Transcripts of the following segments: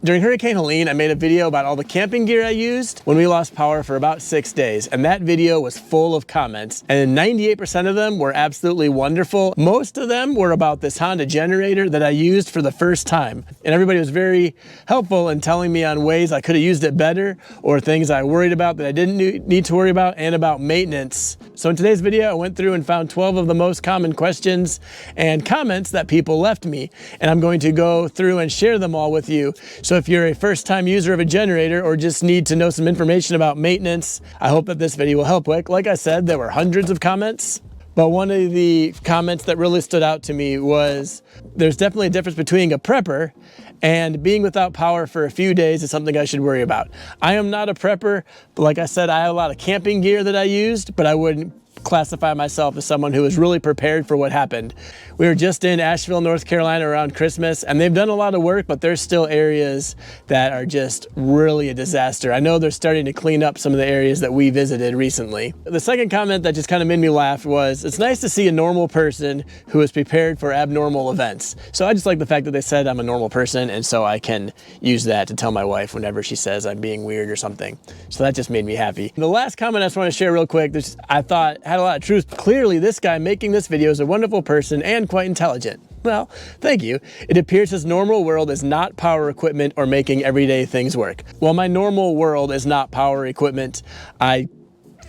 During Hurricane Helene, I made a video about all the camping gear I used when we lost power for about 6 days, and that video was full of comments, and 98% of them were absolutely wonderful. Most of them were about this Honda generator that I used for the first time, and everybody was very helpful in telling me on ways I could have used it better or things I worried about that I didn't need to worry about, and about maintenance. So in today's video, I went through and found 12 of the most common questions and comments that people left me, and I'm going to go through and share them all with you. So if you're a first-time user of a generator or just need to know some information about maintenance, I hope that this video will help. Like I said, there were hundreds of comments, but one of the comments that really stood out to me was there's definitely a difference between a prepper and being without power for a few days is something I should worry about. I am not a prepper, but like I said, I have a lot of camping gear that I used, but I wouldn't classify myself as someone who was really prepared for what happened. We were just in Asheville, North Carolina around Christmas, and they've done a lot of work, but there's still areas that are just really a disaster. I know they're starting to clean up some of the areas that we visited recently. The second comment that just kind of made me laugh was, it's nice to see a normal person who is prepared for abnormal events. So I just like the fact that they said I'm a normal person, and so I can use that to tell my wife whenever she says I'm being weird or something. So that just made me happy. The last comment I just want to share real quick, I thought had a lot of truth. Clearly, this guy making this video is a wonderful person and quite intelligent. Well, thank you. It appears his normal world is not power equipment or making everyday things work. Well, my normal world is not power equipment. I'm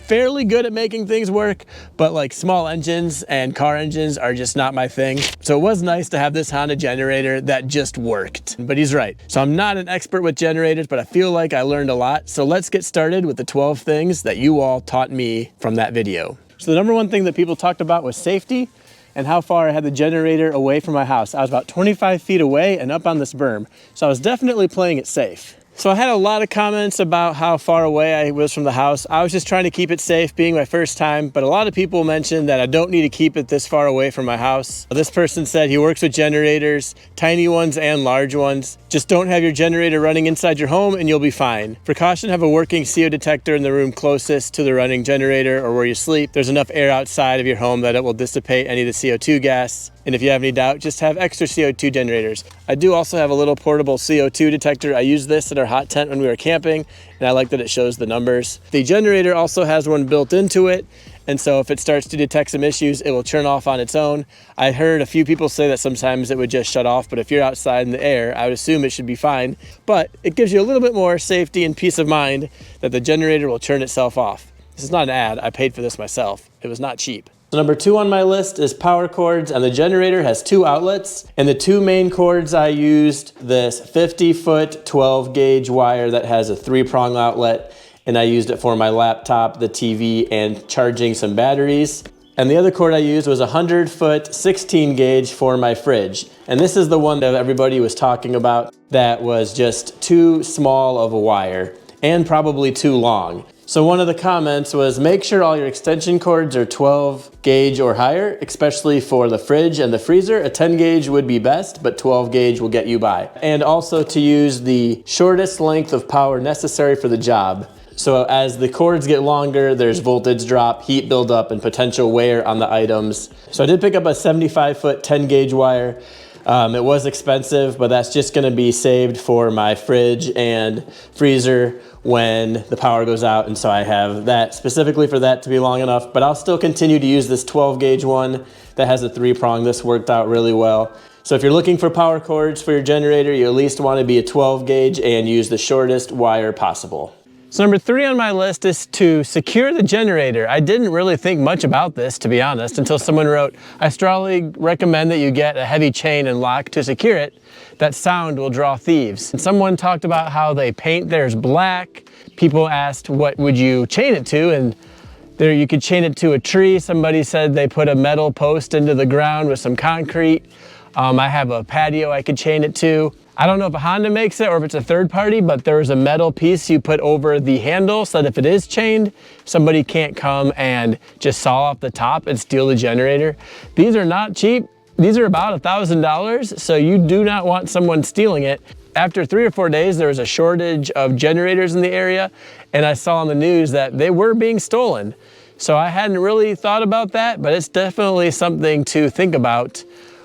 fairly good at making things work, but like small engines and car engines are just not my thing. So it was nice to have this Honda generator that just worked. But he's right. So I'm not an expert with generators, but I feel like I learned a lot. So let's get started with the 12 things that you all taught me from that video. So the number one thing that people talked about was safety and how far I had the generator away from my house. I was about 25 feet away and up on this berm. So I was definitely playing it safe. So I had a lot of comments about how far away I was from the house. I was just trying to keep it safe, being my first time, but a lot of people mentioned that I don't need to keep it this far away from my house. This person said he works with generators, tiny ones and large ones. Just don't have your generator running inside your home and you'll be fine. For caution, have a working CO detector in the room closest to the running generator or where you sleep. There's enough air outside of your home that it will dissipate any of the CO2 gas. And if you have any doubt, just have extra CO2 generators. I do also have a little portable CO2 detector. I used this in our hot tent when we were camping, and I like that it shows the numbers. The generator also has one built into it, and so if it starts to detect some issues, it will turn off on its own. I heard a few people say that sometimes it would just shut off, but if you're outside in the air, I would assume it should be fine. But it gives you a little bit more safety and peace of mind that the generator will turn itself off. This is not an ad. I paid for this myself. It was not cheap. So number 2 on my list is power cords, and the generator has 2 outlets. And the 2 main cords I used, this 50-foot 12-gauge wire that has a 3-prong outlet, and I used it for my laptop, the TV, and charging some batteries. And the other cord I used was a 100-foot 16-gauge for my fridge. And this is the one that everybody was talking about that was just too small of a wire and probably too long. So one of the comments was, make sure all your extension cords are 12 gauge or higher, especially for the fridge and the freezer. A 10 gauge would be best, but 12 gauge will get you by. And also to use the shortest length of power necessary for the job. So as the cords get longer, there's voltage drop, heat buildup, and potential wear on the items. So I did pick up a 75-foot 10-gauge wire. It was expensive, but that's just gonna be saved for my fridge and freezer when the power goes out, and so I have that specifically for that to be long enough, but I'll still continue to use this 12-gauge one that has a 3-prong. This worked out really well. So if you're looking for power cords for your generator, you at least want to be a 12-gauge and use the shortest wire possible. So number 3 on my list is to secure the generator. I didn't really think much about this, to be honest, until someone wrote, I strongly recommend that you get a heavy chain and lock to secure it. That sound will draw thieves. And someone talked about how they paint theirs black. People asked, what would you chain it to? And there you could chain it to a tree. Somebody said they put a metal post into the ground with some concrete. I have a patio I could chain it to. I don't know if a Honda makes it or if it's a third party, but there's a metal piece you put over the handle so that if it is chained, somebody can't come and just saw off the top and steal the generator. These are not cheap. These are about $1,000, so you do not want someone stealing it. After 3 or 4 days, there was a shortage of generators in the area, and I saw on the news that they were being stolen. So I hadn't really thought about that, but it's definitely something to think about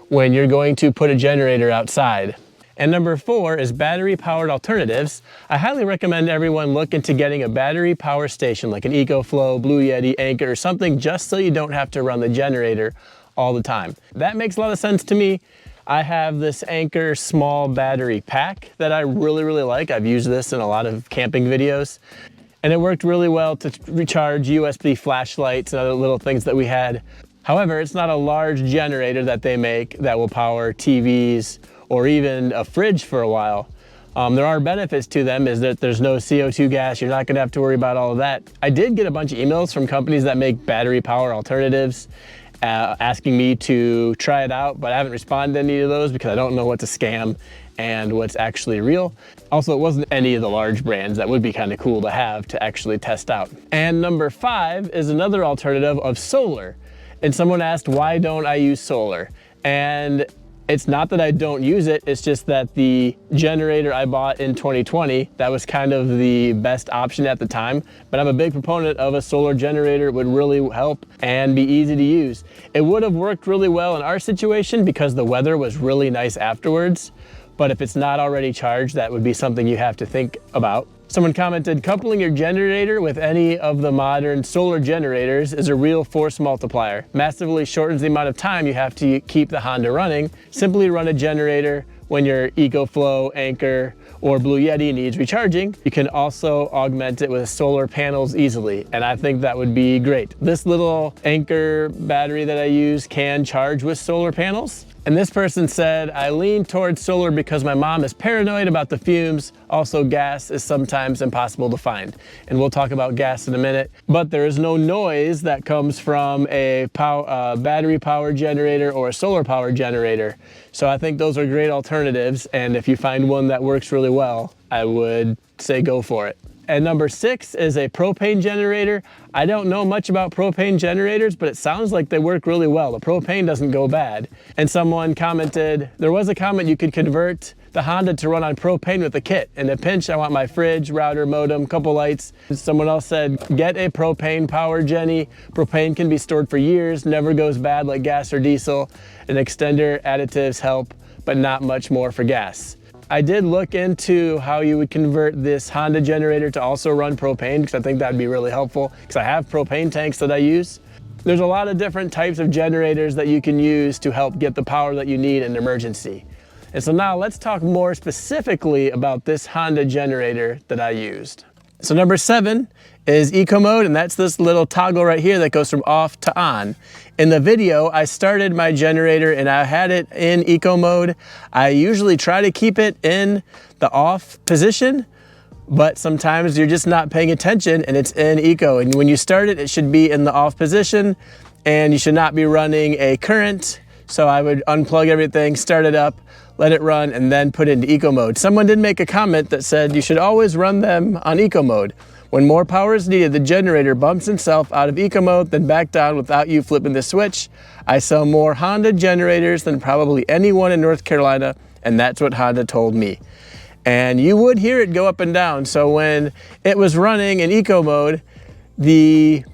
when you're going to put a generator outside. And number 4 is battery powered alternatives. I highly recommend everyone look into getting a battery power station like an EcoFlow, Blue Yeti, Anchor, or something, just so you don't have to run the generator all the time. That makes a lot of sense to me. I have this Anchor small battery pack that I really like. I've used this in a lot of camping videos, and it worked really well to recharge USB flashlights and other little things that we had. However, it's not a large generator that they make that will power TVs or even a fridge for a while. There are benefits to them, is that there's no CO2 gas. You're not gonna have to worry about all of that. I did get a bunch of emails from companies that make battery power alternatives asking me to try it out, but I haven't responded to any of those because I don't know what's a scam and what's actually real. Also, it wasn't any of the large brands. That would be kind of cool to have to actually test out. And number 5 is another alternative of solar. And someone asked, why don't I use solar? And it's not that I don't use it, it's just that the generator I bought in 2020, that was kind of the best option at the time. But I'm a big proponent of a solar generator. It would really help and be easy to use. It would have worked really well in our situation because the weather was really nice afterwards. But if it's not already charged, that would be something you have to think about. Someone commented, coupling your generator with any of the modern solar generators is a real force multiplier. Massively shortens the amount of time you have to keep the Honda running. Simply run a generator when your EcoFlow, Anchor, or Blue Yeti needs recharging. You can also augment it with solar panels easily, and I think that would be great. This little Anchor battery that I use can charge with solar panels. And this person said, I lean towards solar because my mom is paranoid about the fumes. Also, gas is sometimes impossible to find. And we'll talk about gas in a minute. But there is no noise that comes from a battery power generator or a solar power generator. So I think those are great alternatives. And if you find one that works really well, I would say go for it. And number 6 is a propane generator. I don't know much about propane generators, but it sounds like they work really well. The propane doesn't go bad. And someone commented, there was a comment you could convert the Honda to run on propane with a kit. In a pinch, I want my fridge, router, modem, couple lights. Someone else said, get a propane power Jenny. Propane can be stored for years, never goes bad like gas or diesel. An extender, additives help, but not much more for gas. I did look into how you would convert this Honda generator to also run propane, because I think that'd be really helpful, because I have propane tanks that I use. There's a lot of different types of generators that you can use to help get the power that you need in an emergency. And so now let's talk more specifically about this Honda generator that I used. So number 7 is eco mode, and that's this little toggle right here that goes from off to on. In the video, I started my generator and I had it in eco mode. I usually try to keep it in the off position, but sometimes you're just not paying attention and it's in eco. And when you start it, it should be in the off position and you should not be running a current. So I would unplug everything, start it up, let it run, and then put it into eco mode. Someone did make a comment that said you should always run them on eco mode. When more power is needed, the generator bumps itself out of eco mode, then back down without you flipping the switch. I sell more Honda generators than probably anyone in North Carolina, and that's what Honda told me. And you would hear it go up and down. So when it was running in eco mode, the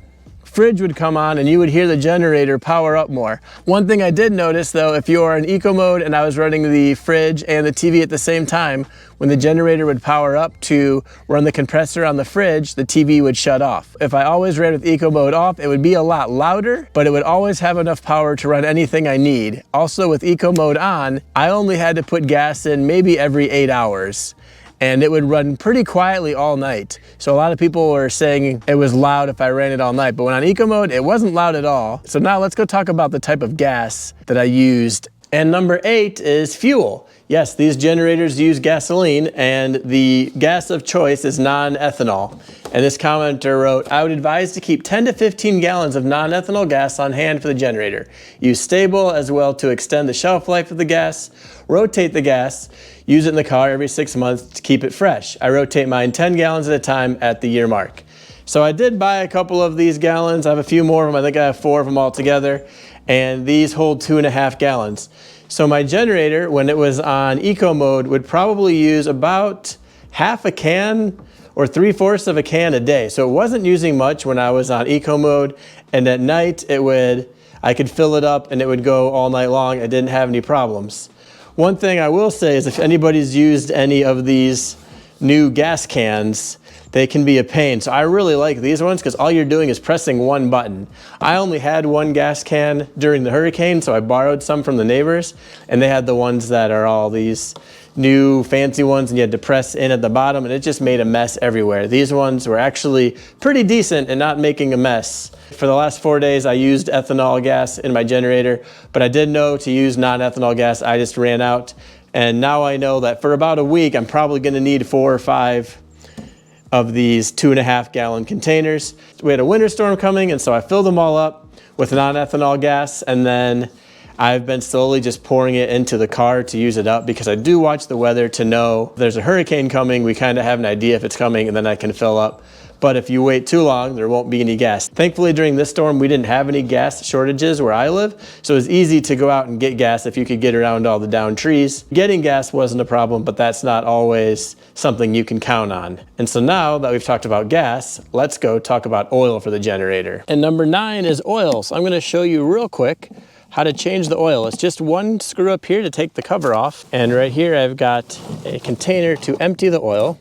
fridge would come on and you would hear the generator power up more. One thing I did notice though, if you are in eco mode and I was running the fridge and the TV at the same time, when the generator would power up to run the compressor on the fridge, the TV would shut off. If I always ran with eco mode off, it would be a lot louder, but it would always have enough power to run anything I need. Also with eco mode on, I only had to put gas in maybe every 8 hours. And it would run pretty quietly all night. So a lot of people were saying it was loud if I ran it all night, but when on eco mode, it wasn't loud at all. So now let's go talk about the type of gas that I used. And number 8 is fuel. Yes, these generators use gasoline and the gas of choice is non-ethanol. And this commenter wrote, I would advise to keep 10 to 15 gallons of non-ethanol gas on hand for the generator. Use stable as well to extend the shelf life of the gas. Rotate the gas. Use it in the car every 6 months to keep it fresh. I rotate mine 10 gallons at a time at the year mark. So I did buy a couple of these gallons. I have a few more of them. I think I have 4 of them all together. And these hold 2.5 gallons. So my generator, when it was on eco mode, would probably use about half a can or 3/4 of a can a day. So it wasn't using much when I was on eco mode. And at night, I could fill it up and it would go all night long. I didn't have any problems. One thing I will say is if anybody's used any of these new gas cans, they can be a pain. So I really like these ones because all you're doing is pressing one button. I only had one gas can during the hurricane, so I borrowed some from the neighbors, and they had the ones that are all these new fancy ones, and you had to press in at the bottom, and it just made a mess everywhere. These ones were actually pretty decent and not making a mess. For the last 4 days, I used ethanol gas in my generator, but I did know to use non-ethanol gas. I just ran out, and now I know that for about a week, I'm probably gonna need 4 or 5 of these 2.5 gallon containers. We had a winter storm coming, and so I filled them all up with non-ethanol gas, and then I've been slowly just pouring it into the car to use it up because I do watch the weather to know there's a hurricane coming. We kind of have an idea if it's coming, and then I can fill up. But if you wait too long, there won't be any gas. Thankfully, during this storm, we didn't have any gas shortages where I live, so it was easy to go out and get gas if you could get around all the downed trees. Getting gas wasn't a problem, but that's not always something you can count on. And so now that we've talked about gas, let's go talk about oil for the generator. And number 9 is oil. So I'm gonna show you real quick how to change the oil. It's just one screw up here to take the cover off. And right here, I've got a container to empty the oil.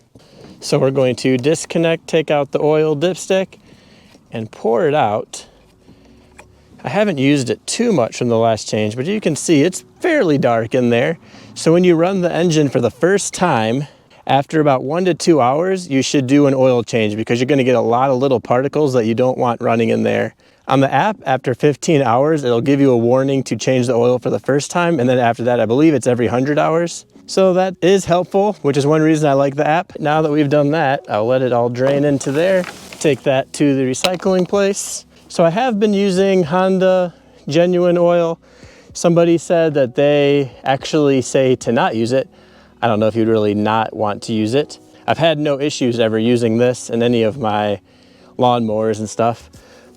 So we're going to disconnect, take out the oil dipstick, and pour it out. I haven't used it too much from the last change, but you can see it's fairly dark in there. So when you run the engine for the first time, after about 1 to 2 hours, you should do an oil change because you're gonna get a lot of little particles that you don't want running in there. On the app, after 15 hours, it'll give you a warning to change the oil for the first time. And then after that, I believe it's every 100 hours. So that is helpful, which is one reason I like the app. Now that we've done that, I'll let it all drain into there, take that to the recycling place. So I have been using Honda Genuine Oil. Somebody said that they actually say to not use it. I don't know if you'd really not want to use it. I've had no issues ever using this in any of my lawnmowers and stuff,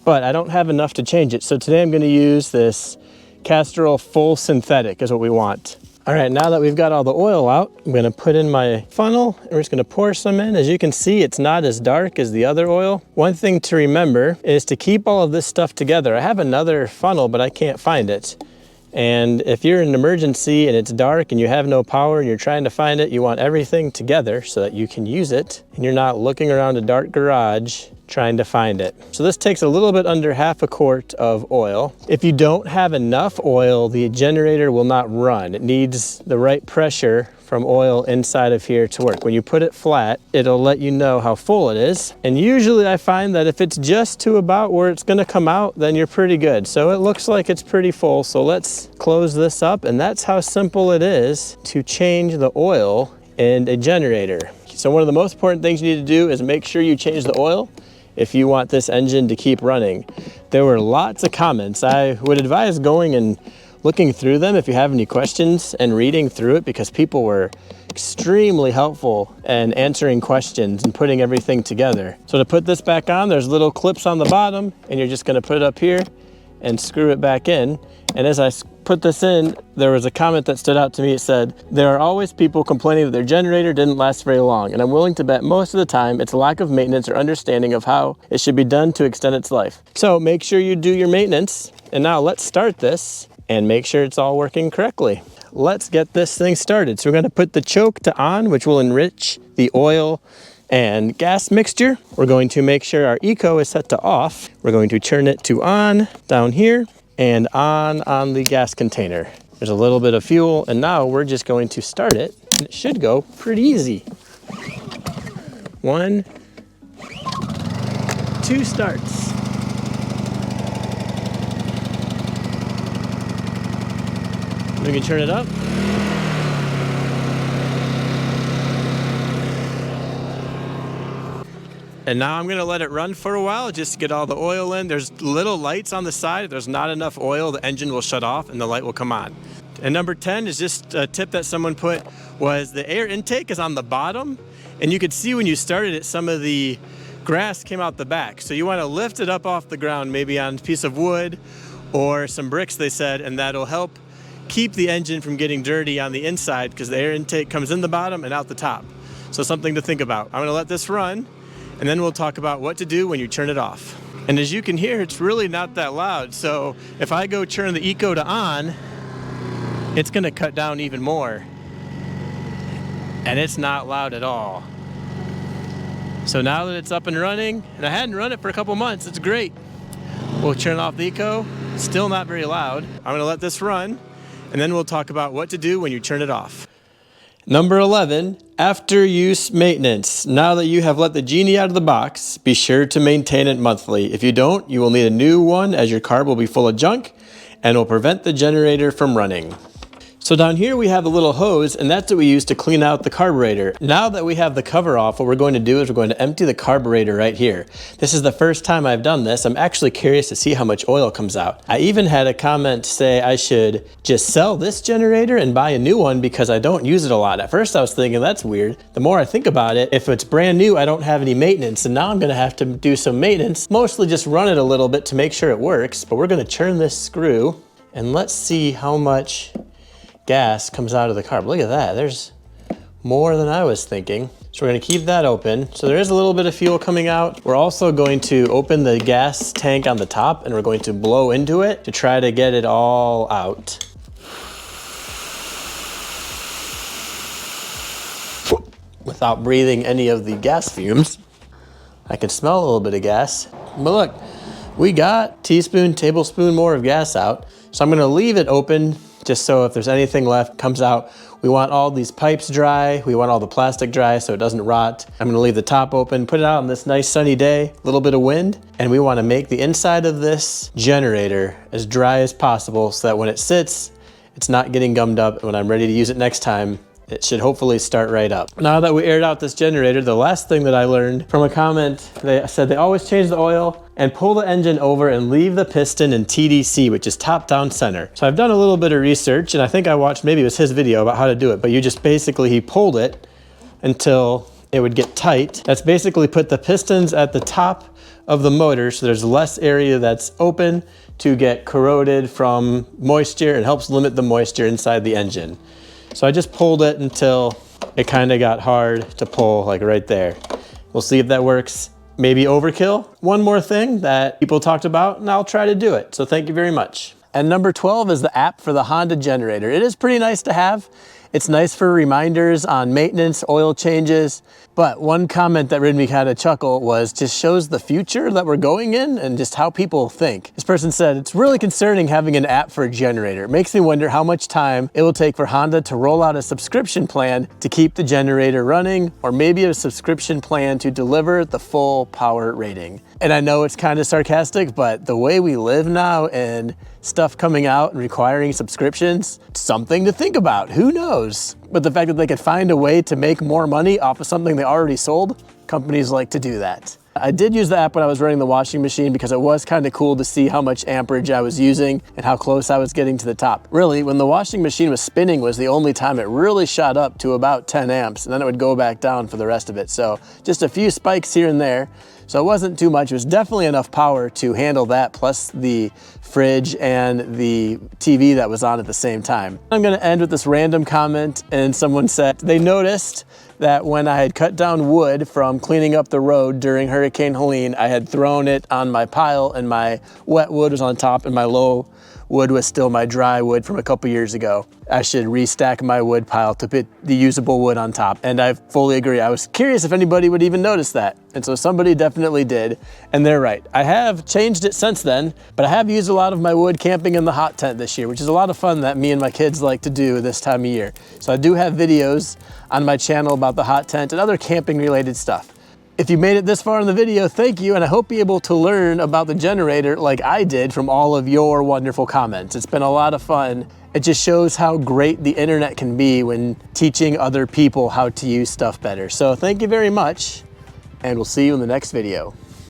but I don't have enough to change it. So today I'm gonna use this Castrol Full Synthetic is what we want. All right, now that we've got all the oil out, I'm gonna put in my funnel and we're just gonna pour some in. As you can see, it's not as dark as the other oil. One thing to remember is to keep all of this stuff together. I have another funnel, but I can't find it. And if you're in an emergency and it's dark and you have no power and you're trying to find it, you want everything together so that you can use it and you're not looking around a dark garage trying to find it. So this takes a little bit under 1/2 quart of oil. If you don't have enough oil, the generator will not run. It needs the right pressure from oil inside of here to work. When you put it flat, it'll let you know how full it is. And usually I find that if it's just to about where it's gonna come out, then you're pretty good. So it looks like it's pretty full. So let's close this up. And that's how simple it is to change the oil in a generator. So one of the most important things you need to do is make sure you change the oil if you want this engine to keep running. There were lots of comments. I would advise going and looking through them if you have any questions and reading through it because people were extremely helpful in answering questions and putting everything together. So to put this back on, there's little clips on the bottom and you're just gonna put it up here and screw it back in. And as I put this in, there was a comment that stood out to me. It said, there are always people complaining that their generator didn't last very long. And I'm willing to bet most of the time it's lack of maintenance or understanding of how it should be done to extend its life. So make sure you do your maintenance. And now let's start this and make sure it's all working correctly. Let's get this thing started. So we're gonna put the choke to on, which will enrich the oil and gas mixture. We're going to make sure our eco is set to off. We're going to turn it to on down here and on the gas container. There's a little bit of fuel and now we're just going to start it and it should go pretty easy. 1, 2 starts. We can turn it up. And now I'm gonna let it run for a while just to get all the oil in. There's little lights on the side. If there's not enough oil, the engine will shut off and the light will come on. And number 10 is just a tip that someone put was the air intake is on the bottom. And you could see when you started it, some of the grass came out the back. So you wanna lift it up off the ground, maybe on a piece of wood or some bricks, they said, and that'll help keep the engine from getting dirty on the inside because the air intake comes in the bottom and out the top. So something to think about. I'm gonna let this run and then we'll talk about what to do when you turn it off. And as you can hear, it's really not that loud. So if I go turn the eco to on, it's gonna cut down even more. And it's not loud at all. So now that it's up and running, and I hadn't run it for a couple months, it's great. We'll turn off the eco, still not very loud. I'm gonna let this run, and then we'll talk about what to do when you turn it off. Number 11, after use maintenance. Now that you have let the genie out of the box, be sure to maintain it monthly. If you don't, you will need a new one as your carb will be full of junk and will prevent the generator from running. So down here we have a little hose, and that's what we use to clean out the carburetor. Now that we have the cover off, what we're going to do is we're going to empty the carburetor right here. This is the first time I've done this. I'm actually curious to see how much oil comes out. I even had a comment say I should just sell this generator and buy a new one because I don't use it a lot. At first I was thinking that's weird. The more I think about it, if it's brand new, I don't have any maintenance, and now I'm gonna have to do some maintenance, mostly just run it a little bit to make sure it works. But we're gonna turn this screw and let's see how much gas comes out of the carb. Look at that, there's more than I was thinking. So we're gonna keep that open. So there is a little bit of fuel coming out. We're also going to open the gas tank on the top and we're going to blow into it to try to get it all out. Without breathing any of the gas fumes. I can smell a little bit of gas. But look, we got teaspoon, tablespoon more of gas out. So I'm gonna leave it open just so if there's anything left comes out. We want all these pipes dry. We want all the plastic dry so it doesn't rot. I'm gonna leave the top open, put it out on this nice sunny day, a little bit of wind, and we wanna make the inside of this generator as dry as possible so that when it sits, it's not getting gummed up. And when I'm ready to use it next time, it should hopefully start right up. Now that we aired out this generator, the last thing that I learned from a comment, they said they always change the oil and pull the engine over and leave the piston in TDC, which is top down center. So I've done a little bit of research, and I think I watched, maybe it was his video about how to do it, but you just basically, he pulled it until it would get tight. That's basically put the pistons at the top of the motor so there's less area that's open to get corroded from moisture and helps limit the moisture inside the engine. So I just pulled it until it kind of got hard to pull, like right there. We'll see if that works. Maybe overkill. One more thing that people talked about, and I'll try to do it. So thank you very much. And number 12 is the app for the Honda Generator. It is pretty nice to have. It's nice for reminders on maintenance, oil changes. But one comment that made me kind of chuckle was just shows the future that we're going in and just how people think. This person said, it's really concerning having an app for a generator. It makes me wonder how much time it will take for Honda to roll out a subscription plan to keep the generator running, or maybe a subscription plan to deliver the full power rating. And I know it's kind of sarcastic, but the way we live now and stuff coming out and requiring subscriptions, something to think about. Who knows? But the fact that they could find a way to make more money off of something they already sold, companies like to do that. I did use the app when I was running the washing machine because it was kind of cool to see how much amperage I was using and how close I was getting to the top. Really, when the washing machine was spinning was the only time it really shot up to about 10 amps, and then it would go back down for the rest of it. So just a few spikes here and there. So it wasn't too much. It was definitely enough power to handle that, plus the fridge and the TV that was on at the same time. I'm gonna end with this random comment, and someone said they noticed that when I had cut down wood from cleaning up the road during Hurricane Helene, I had thrown it on my pile and my wet wood was on top and my low wood was still my dry wood from a couple years ago. I should restack my wood pile to put the usable wood on top. And I fully agree. I was curious if anybody would even notice that. And so somebody definitely did, and they're right. I have changed it since then, but I have used a lot of my wood camping in the hot tent this year, which is a lot of fun that me and my kids like to do this time of year. So I do have videos on my channel about the hot tent and other camping related stuff. If you made it this far in the video, thank you, and I hope you're able to learn about the generator like I did from all of your wonderful comments. It's been a lot of fun. It just shows how great the internet can be when teaching other people how to use stuff better. So thank you very much, and we'll see you in the next video.